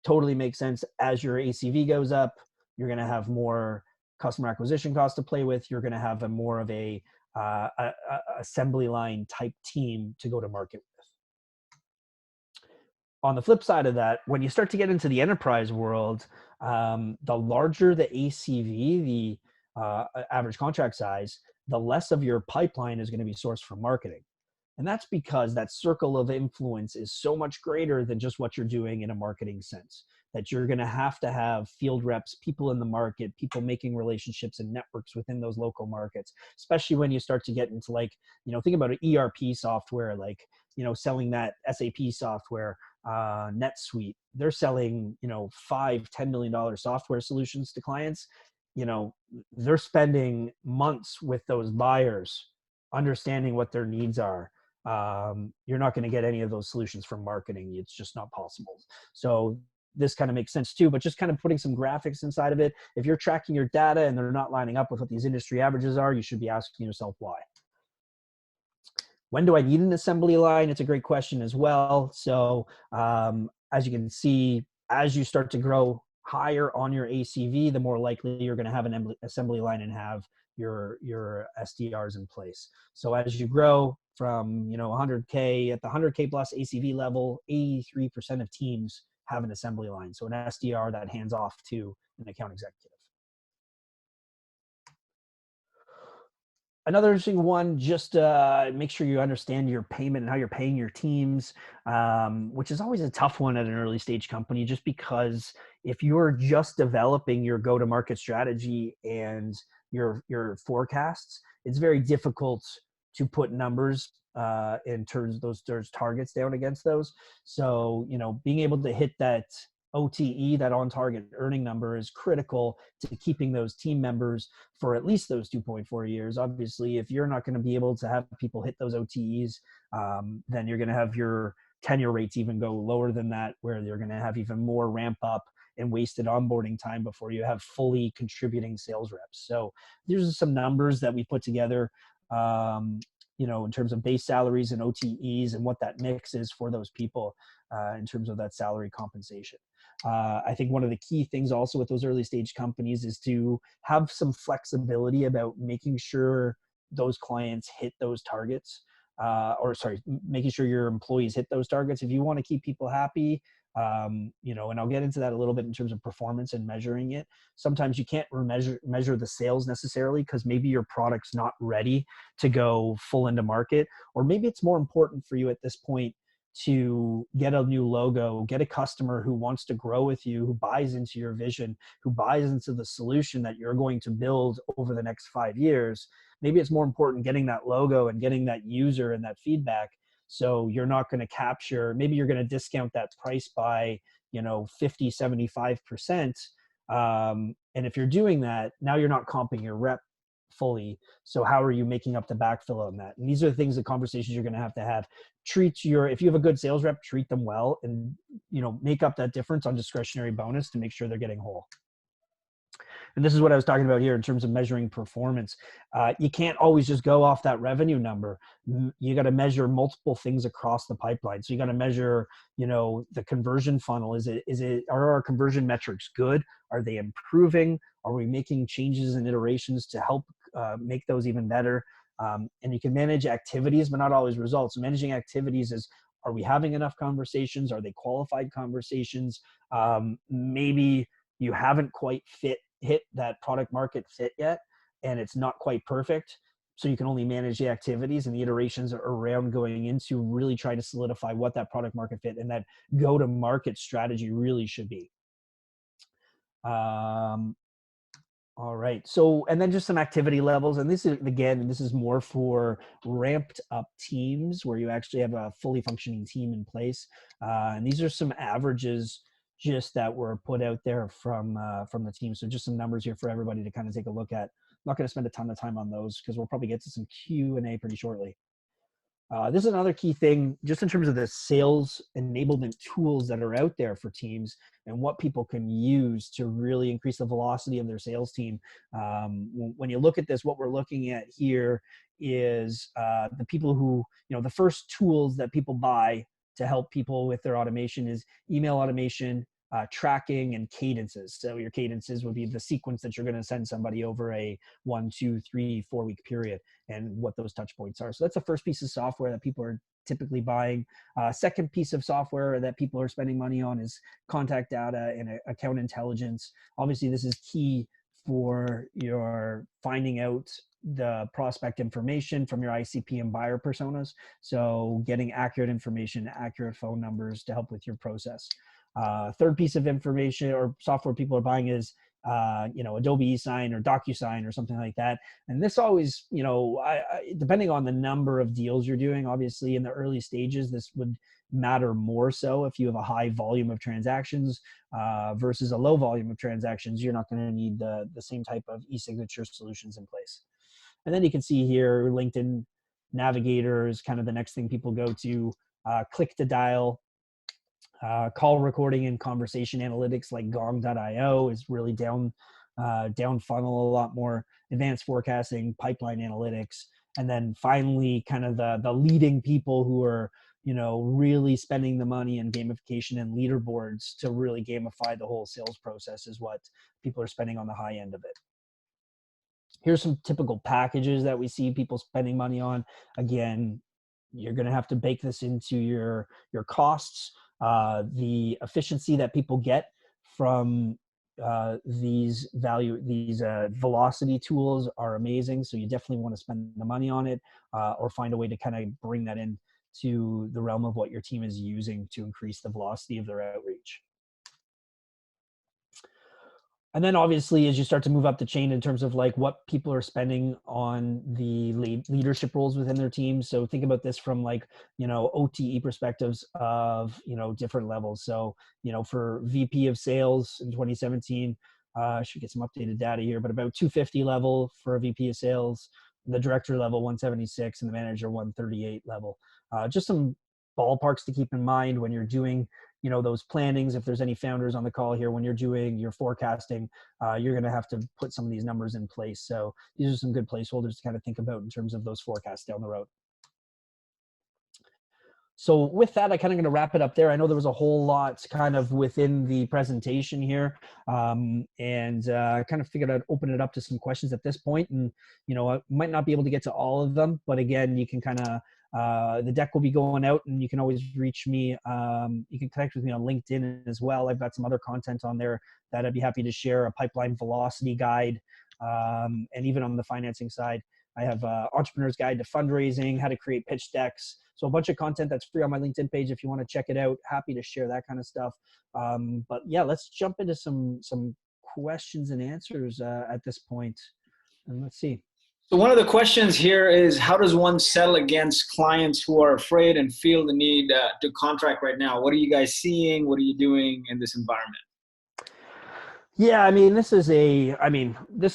Speaker 1: totally makes sense. As your ACV goes up, you're going to have more customer acquisition costs to play with. You're going to have more of a assembly line type team to go to market with. On the flip side of that, when you start to get into the enterprise world, the larger the ACV, the average contract size, the less of your pipeline is going to be sourced from marketing. And that's because that circle of influence is so much greater than just what you're doing in a marketing sense, that you're going to have field reps, people in the market, people making relationships and networks within those local markets, especially when you start to get into like, think about an ERP software, like, selling that SAP software, NetSuite. They're selling, $5-10 million software solutions to clients. They're spending months with those buyers, understanding what their needs are. You're not going to get any of those solutions from marketing. It's just not possible. So this kind of makes sense too, but just kind of putting some graphics inside of it. If you're tracking your data and they're not lining up with what these industry averages are, you should be asking yourself why. When do I need an assembly line? It's a great question as well. So as you can see, as you start to grow higher on your ACV, the more likely you're going to have an assembly line and have your SDRs in place. So as you grow from 100K, at the 100K plus ACV level, 83% of teams have an assembly line. So an SDR that hands off to an account executive. Another interesting one, just make sure you understand your payment and how you're paying your teams, which is always a tough one at an early stage company, just because if you're just developing your go-to-market strategy and your forecasts, it's very difficult to put numbers in terms of those targets down against those. So, being able to hit that OTE, that on target earning number, is critical to keeping those team members for at least those 2.4 years. Obviously, if you're not going to be able to have people hit those OTEs, then you're going to have your tenure rates even go lower than that, where you're going to have even more ramp up and wasted onboarding time before you have fully contributing sales reps. So these are some numbers that we put together, in terms of base salaries and OTEs and what that mix is for those people in terms of that salary compensation. I think one of the key things also with those early stage companies is to have some flexibility about making sure those clients hit those targets, making sure your employees hit those targets. If you want to keep people happy, and I'll get into that a little bit in terms of performance and measuring it. Sometimes you can't measure the sales necessarily because maybe your product's not ready to go full into market, or maybe it's more important for you at this point to get a new logo, get a customer who wants to grow with you, who buys into your vision, who buys into the solution that you're going to build over the next 5 years, maybe it's more important getting that logo and getting that user and that feedback. So you're not going to capture, maybe you're going to discount that price by, 50, 75%. And if you're doing that, now you're not comping your rep fully. So how are you making up the backfill on that? And these are the things, the conversations you're going to have. If you have a good sales rep, treat them well, and, make up that difference on discretionary bonus to make sure they're getting whole. And this is what I was talking about here in terms of measuring performance. You can't always just go off that revenue number. You got to measure multiple things across the pipeline. So you got to measure, the conversion funnel. Are our conversion metrics good? Are they improving? Are we making changes and iterations to help make those even better? And you can manage activities, but not always results. Managing activities is, are we having enough conversations? Are they qualified conversations? Maybe you haven't quite hit that product market fit yet, and it's not quite perfect. So you can only manage the activities and the iterations around going into really try to solidify what that product market fit and that go-to-market strategy really should be. All right. So, and then just some activity levels. And this is more for ramped up teams where you actually have a fully functioning team in place. And these are some averages just that were put out there from the team. So just some numbers here for everybody to kind of take a look at. I'm not going to spend a ton of time on those because we'll probably get to some Q&A pretty shortly. This is another key thing just in terms of the sales enablement tools that are out there for teams and what people can use to really increase the velocity of their sales team. When you look at this, what we're looking at here is the people who, the first tools that people buy to help people with their automation is email automation, tracking, and cadences. So your cadences would be the sequence that you're going to send somebody over a 1, 2, 3, 4 week period and what those touch points are. So that's the first piece of software that people are typically buying. Second piece of software that people are spending money on is contact data and account intelligence. Obviously, this is key for your finding out the prospect information from your ICP and buyer personas. So getting accurate information, accurate phone numbers to help with your process. Third piece of information or software people are buying is, Adobe eSign or DocuSign or something like that. And this always, depending on the number of deals you're doing, obviously in the early stages, this would matter more so if you have a high volume of transactions versus a low volume of transactions. You're not going to need the same type of e-signature solutions in place. And then you can see here, LinkedIn Navigator is kind of the next thing people go to. Click to dial, call recording and conversation analytics like gong.io is really down funnel a lot more. Advanced forecasting, pipeline analytics, and then finally kind of the leading people who are, really spending the money in gamification and leaderboards to really gamify the whole sales process is what people are spending on the high end of it. Here's some typical packages that we see people spending money on. Again, you're going to have to bake this into your costs. The efficiency that people get from these velocity tools are amazing. So you definitely want to spend the money on it or find a way to kind of bring that in to the realm of what your team is using to increase the velocity of their outreach. And then obviously, as you start to move up the chain in terms of like what people are spending on the leadership roles within their teams. So think about this from like, OTE perspectives of, different levels. So, for VP of sales in 2017, I should get some updated data here, but about 250 level for a VP of sales, the director level 176 and the manager 138 level. Just some ballparks to keep in mind when you're doing those plannings. If there's any founders on the call here, when you're doing your forecasting, you're going to have to put some of these numbers in place. So these are some good placeholders to kind of think about in terms of those forecasts down the road. So with that, I kind of going to wrap it up there. I know there was a whole lot kind of within the presentation here, and kind of figured I'd open it up to some questions at this point. And, I might not be able to get to all of them, but again, you can kind of, the deck will be going out and you can always reach me. You can connect with me on LinkedIn as well. I've got some other content on there that I'd be happy to share, a pipeline velocity guide, and even on the financing side. I have Entrepreneur's Guide to Fundraising, how to create pitch decks. So a bunch of content that's free on my LinkedIn page if you want to check it out. Happy to share that kind of stuff. But yeah, let's jump into some questions and answers at this point. And let's see.
Speaker 2: So one of the questions here is, how does one sell against clients who are afraid and feel the need to contract right now? What are you guys seeing? What are you doing in this environment?
Speaker 1: Yeah, this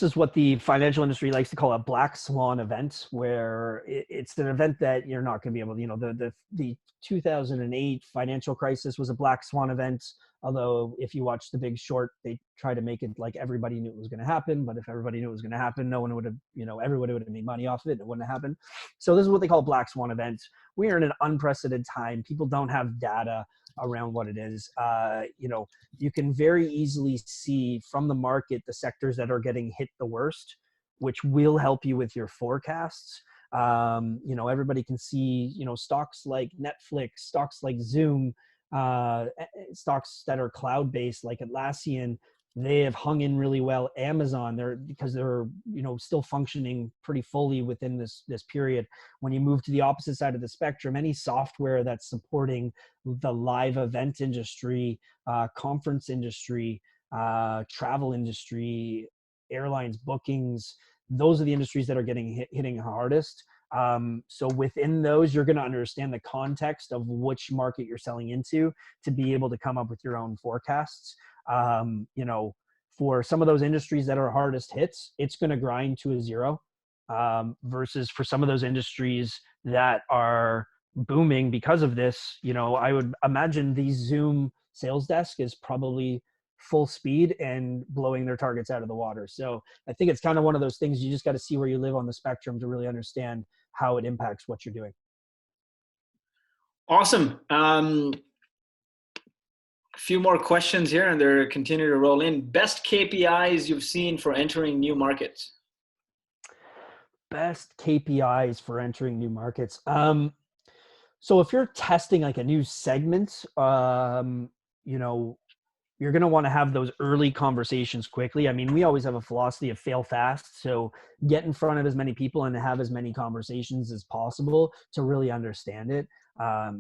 Speaker 1: is what the financial industry likes to call a black swan event, where it's an event that you're not going to be able to, the 2008 financial crisis was a black swan event. Although if you watch The Big Short, they try to make it like everybody knew it was going to happen. But if everybody knew it was going to happen, no one would have, everybody would have made money off of it. It wouldn't have happened. So this is what they call a black swan event. We are in an unprecedented time. People don't have data around what it is. You can very easily see from the market the sectors that are getting hit the worst, which will help you with your forecasts. Everybody can see, stocks like Netflix, stocks like Zoom, stocks that are cloud-based like Atlassian, they have hung in really well. Amazon, because they're still functioning pretty fully within this period. When you move to the opposite side of the spectrum, any software that's supporting the live event industry, conference industry, travel industry, airlines, bookings, those are the industries that are getting hitting hardest. So within those, you're going to understand the context of which market you're selling into to be able to come up with your own forecasts. For some of those industries that are hardest hits, it's going to grind to a zero, versus for some of those industries that are booming because of this, I would imagine the Zoom sales desk is probably full speed and blowing their targets out of the water. So I think it's kind of one of those things, you just got to see where you live on the spectrum to really understand how it impacts what you're doing.
Speaker 2: Awesome. A few more questions here, and they're continuing to roll in. Best KPIs you've seen for entering new markets?
Speaker 1: Best KPIs for entering new markets. So if you're testing like a new segment, you're going to want to have those early conversations quickly. We always have a philosophy of fail fast. So get in front of as many people and have as many conversations as possible to really understand it.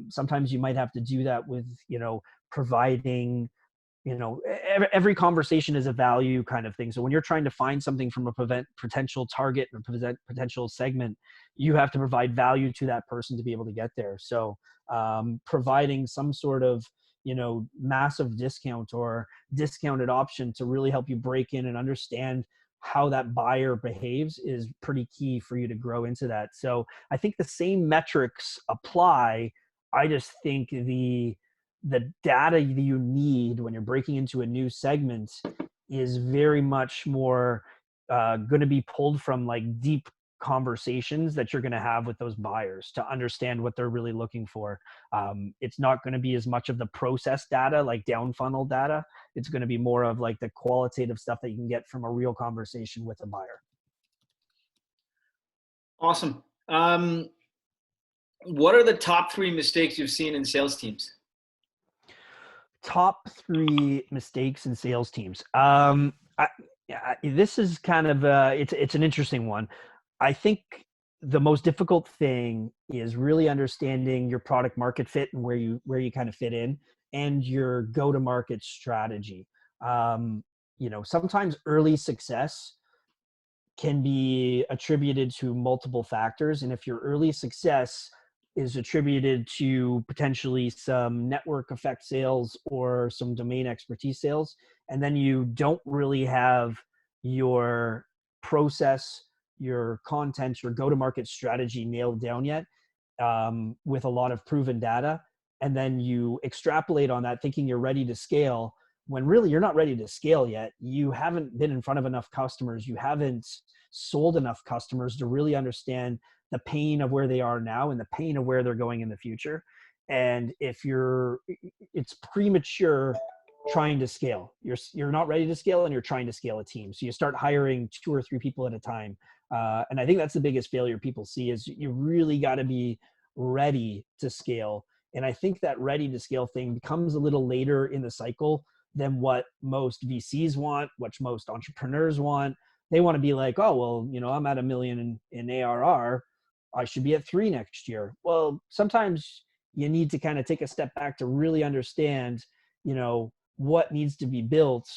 Speaker 1: Sometimes you might have to do that with, providing, every conversation is a value kind of thing. So when you're trying to find something from a potential target or potential segment, you have to provide value to that person to be able to get there. So providing some sort of, massive discount or discounted option to really help you break in and understand how that buyer behaves is pretty key for you to grow into that. So I think the same metrics apply. I just think the data that you need when you're breaking into a new segment is very much more going to be pulled from like deep conversations that you're going to have with those buyers to understand what they're really looking for. It's not going to be as much of the process data, like down funnel data. It's going to be more of like the qualitative stuff that you can get from a real conversation with a buyer.
Speaker 2: Awesome. What are the top 3 mistakes you've seen in sales teams?
Speaker 1: Top 3 mistakes in sales teams. This is kind of it's an interesting one. I think the most difficult thing is really understanding your product market fit and where you kind of fit in, and your go-to-market strategy. Sometimes early success can be attributed to multiple factors. And if your early success is attributed to potentially some network effect sales or some domain expertise sales, and then you don't really have your process, your content, your go-to-market strategy nailed down yet, with a lot of proven data, and then you extrapolate on that thinking you're ready to scale, when really you're not ready to scale yet. You haven't been in front of enough customers. You haven't sold enough customers to really understand the pain of where they are now and the pain of where they're going in the future. And it's premature trying to scale. You're not ready to scale, and you're trying to scale a team. So you start hiring 2 or 3 people at a time. And I think that's the biggest failure people see, is you really got to be ready to scale. And I think that ready to scale thing becomes a little later in the cycle than what most VCs want, what most entrepreneurs want. They want to be like, oh, well, I'm at 1 million in ARR. I should be at 3 next year. Well, sometimes you need to kind of take a step back to really understand, what needs to be built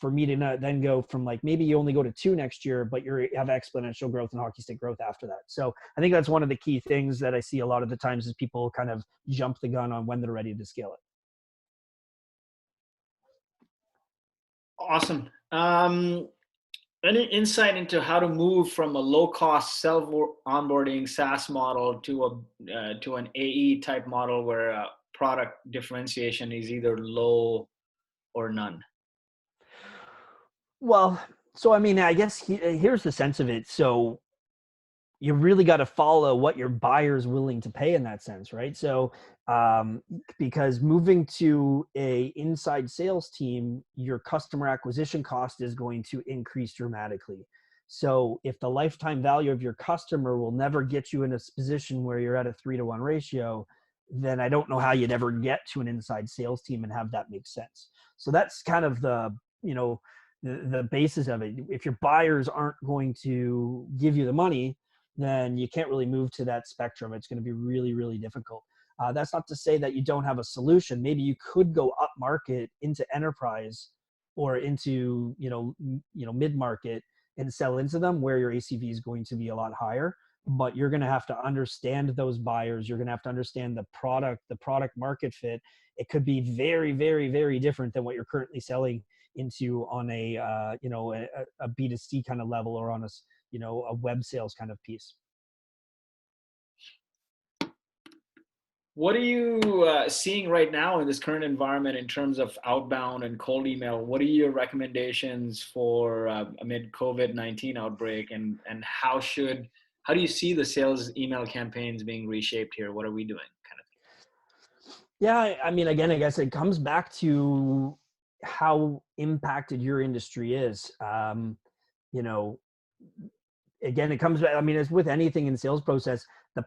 Speaker 1: for me to not then go from like, maybe you only go to 2 next year, but you have exponential growth and hockey stick growth after that. So I think that's one of the key things that I see a lot of the times is people kind of jump the gun on when they're ready to scale it.
Speaker 2: Awesome. Any insight into how to move from a low-cost self-onboarding SaaS model to an AE type model where product differentiation is either low or none?
Speaker 1: Well, so I mean, I guess here's the sense of it. So you really got to follow what your buyer's willing to pay in that sense, right? So because moving to a inside sales team, your customer acquisition cost is going to increase dramatically. So if the lifetime value of your customer will never get you in a position where you're at a 3-to-1 ratio, then I don't know how you'd ever get to an inside sales team and have that make sense. So that's kind of the basis of it. If your buyers aren't going to give you the money, then you can't really move to that spectrum. It's going to be really, really difficult. That's not to say that you don't have a solution. Maybe you could go up market into enterprise or into mid market and sell into them where your ACV is going to be a lot higher. But you're going to have to understand those buyers. You're going to have to understand the product market fit. It could be very, very, very different than what you're currently selling into on a B2C kind of level or on a web sales kind of piece.
Speaker 2: What are you seeing right now in this current environment in terms of outbound and cold email? What are your recommendations for amid COVID-19 outbreak, and how do you see the sales email campaigns being reshaped here? What are we doing, kind of thing?
Speaker 1: Yeah, I mean, again, I guess it comes back to how impacted your industry is. You know, again, it comes back. I mean, as with anything in the sales process, the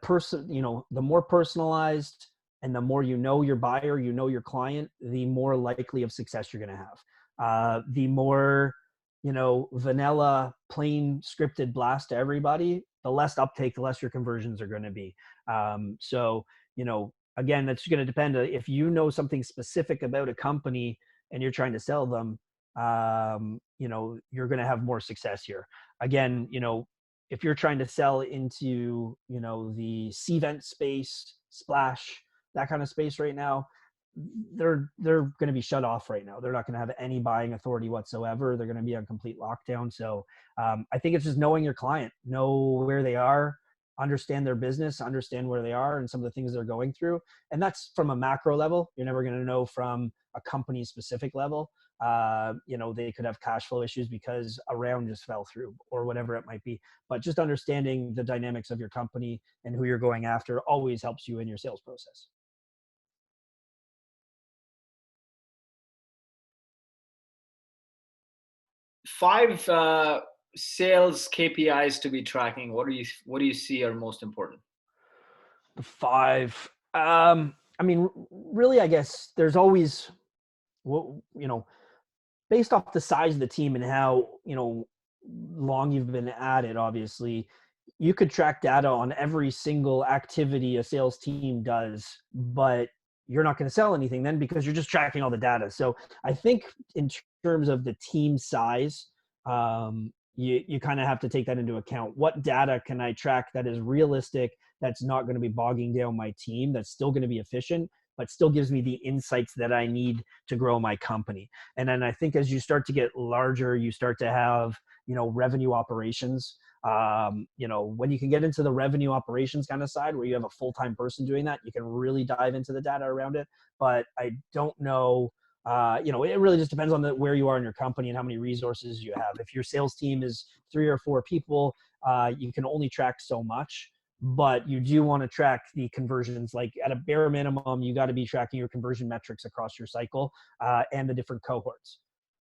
Speaker 1: more personalized and the more your buyer, your client, the more likely of success you're going to have. The more, vanilla, plain scripted blast to everybody, the less uptake, the less your conversions are going to be. So, again, that's going to depend. If you know something specific about a company and you're trying to sell them, you're going to have more success here. Again, if you're trying to sell into, the CVent space, Splash, that kind of space right now, they're going to be shut off right now. They're not going to have any buying authority whatsoever. They're going to be on complete lockdown. So I think it's just knowing your client, know where they are, understand their business, understand where they are and some of the things they're going through. And that's from a macro level. You're never going to know from a company specific level. They could have cash flow issues because a round just fell through or whatever it might be. But just understanding the dynamics of your company and who you're going after always helps you in your sales process.
Speaker 2: 5 sales KPIs to be tracking. What do you see are most important?
Speaker 1: The 5. I mean, really, I guess there's always, based off the size of the team and how, long you've been at it, obviously, you could track data on every single activity a sales team does, but you're not going to sell anything then because you're just tracking all the data. So I think in terms of the team size, you kind of have to take that into account. What data can I track that is realistic, that's not going to be bogging down my team, that's still going to be efficient, but still gives me the insights that I need to grow my company. And then I think as you start to get larger, you start to have, revenue operations. When you can get into the revenue operations kind of side where you have a full-time person doing that, you can really dive into the data around it. But I don't know, it really just depends on where you are in your company and how many resources you have. If your sales team is 3 or 4 people, you can only track so much. But you do want to track the conversions. Like at a bare minimum, you got to be tracking your conversion metrics across your cycle and the different cohorts.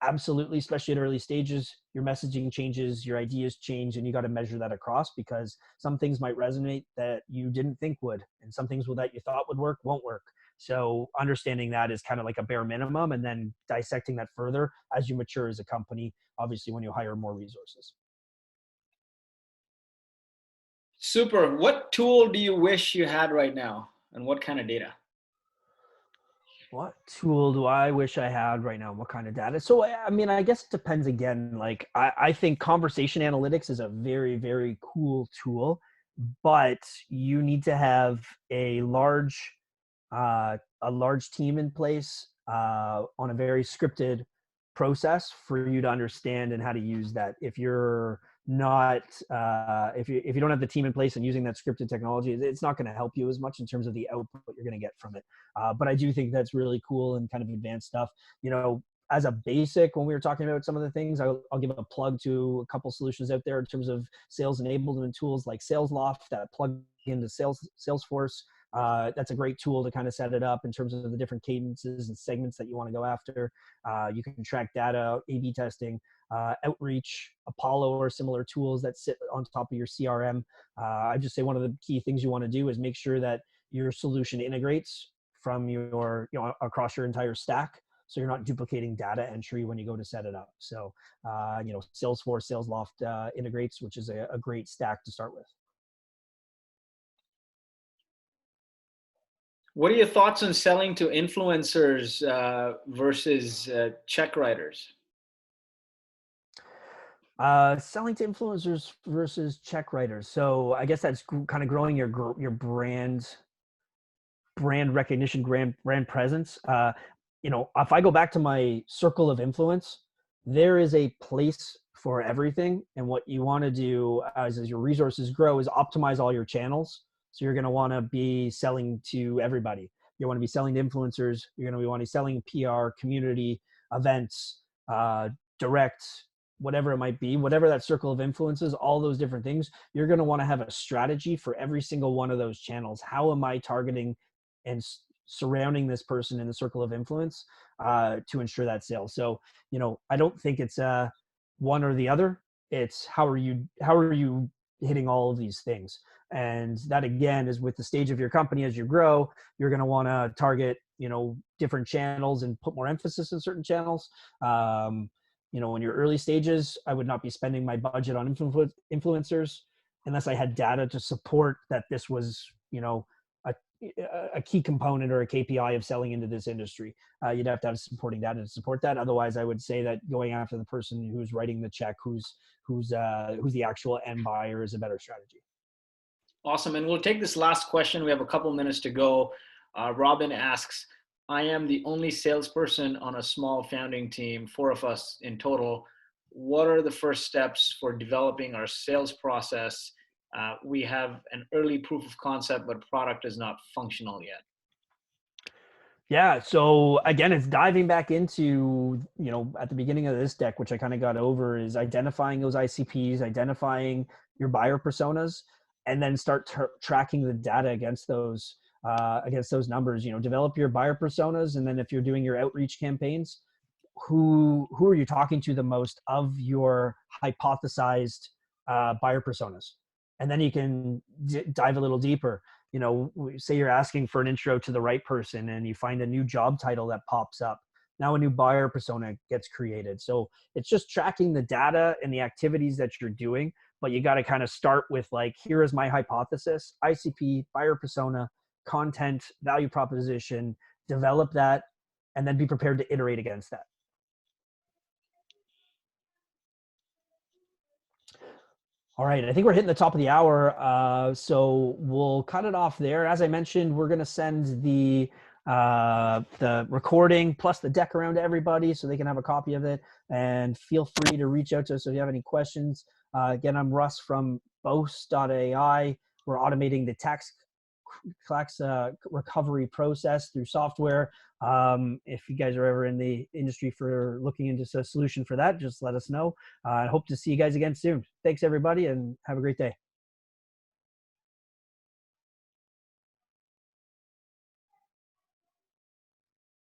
Speaker 1: Absolutely, especially at early stages, your messaging changes, your ideas change, and you got to measure that across because some things might resonate that you didn't think would, and some things that you thought would work won't work. So understanding that is kind of like a bare minimum, and then dissecting that further as you mature as a company, obviously when you hire more resources.
Speaker 2: Super. What tool do you wish you had right now, and what kind of data?
Speaker 1: What tool do I wish I had right now? What kind of data? So, I mean, I guess it depends again. Like, I think conversation analytics is a very, very cool tool, but you need to have a large team in place on a very scripted process for you to understand and how to use that. If you're not, if you don't have the team in place and using that scripted technology, it's not going to help you as much in terms of the output you're going to get from it. But I do think that's really cool and kind of advanced stuff. You know, as a basic, when we were talking about some of the things, I'll give a plug to a couple solutions out there in terms of sales enablement tools like SalesLoft that plug into Salesforce. That's a great tool to kind of set it up in terms of the different cadences and segments that you want to go after. You can track data, A/B testing, Outreach, Apollo, or similar tools that sit on top of your CRM. I just say one of the key things you want to do is make sure that your solution integrates from your, across your entire stack. So you're not duplicating data entry when you go to set it up. So, Salesforce, SalesLoft integrates, which is a great stack to start with.
Speaker 2: What are your thoughts on selling to influencers versus check writers?
Speaker 1: Selling to influencers versus check writers. So I guess that's kind of growing your brand recognition, brand presence. If I go back to my circle of influence, there is a place for everything. And what you want to do as your resources grow is optimize all your channels. So you're going to want to be selling to everybody. You want to be selling to influencers. You're going to want to be selling PR, community, events, direct, whatever it might be, whatever that circle of influences, all those different things. You're going to want to have a strategy for every single one of those channels. How am I targeting and surrounding this person in the circle of influence to ensure that sale? So, I don't think it's one or the other. It's how are you hitting all of these things? And that again is with the stage of your company. As you grow, you're going to want to target, different channels and put more emphasis in certain channels. In your early stages, I would not be spending my budget on influencers unless I had data to support that this was, a, a key component or a KPI of selling into this industry. You'd have to have supporting data to support that. Otherwise, I would say that going after the person who's writing the check, who's the actual end buyer, is a better strategy.
Speaker 2: Awesome. And we'll take this last question. We have a couple minutes to go. Robin asks, I am the only salesperson on a small founding team, 4 of us in total. What are the first steps for developing our sales process? We have an early proof of concept, but product is not functional yet.
Speaker 1: Yeah. So again, it's diving back into, at the beginning of this deck, which I kind of got over, is identifying those ICPs, identifying your buyer personas, and then start tracking the data against those numbers. Develop your buyer personas, and then if you're doing your outreach campaigns, who are you talking to the most of your hypothesized buyer personas? And then you can dive a little deeper. Say you're asking for an intro to the right person and you find a new job title that pops up. Now a new buyer persona gets created. So it's just tracking the data and the activities that you're doing, but you got to kind of start with like, here is my hypothesis, ICP, buyer persona, content, value proposition, develop that, and then be prepared to iterate against that. All right, I think we're hitting the top of the hour, so we'll cut it off there. As I mentioned, we're going to send the recording plus the deck around to everybody so they can have a copy of it. And feel free to reach out to us if you have any questions. Again, I'm Russ from Boast.ai. We're automating the tax recovery process through software. If you guys are ever in the industry for looking into a solution for that, just let us know. I hope to see you guys again soon. Thanks everybody and have a great day.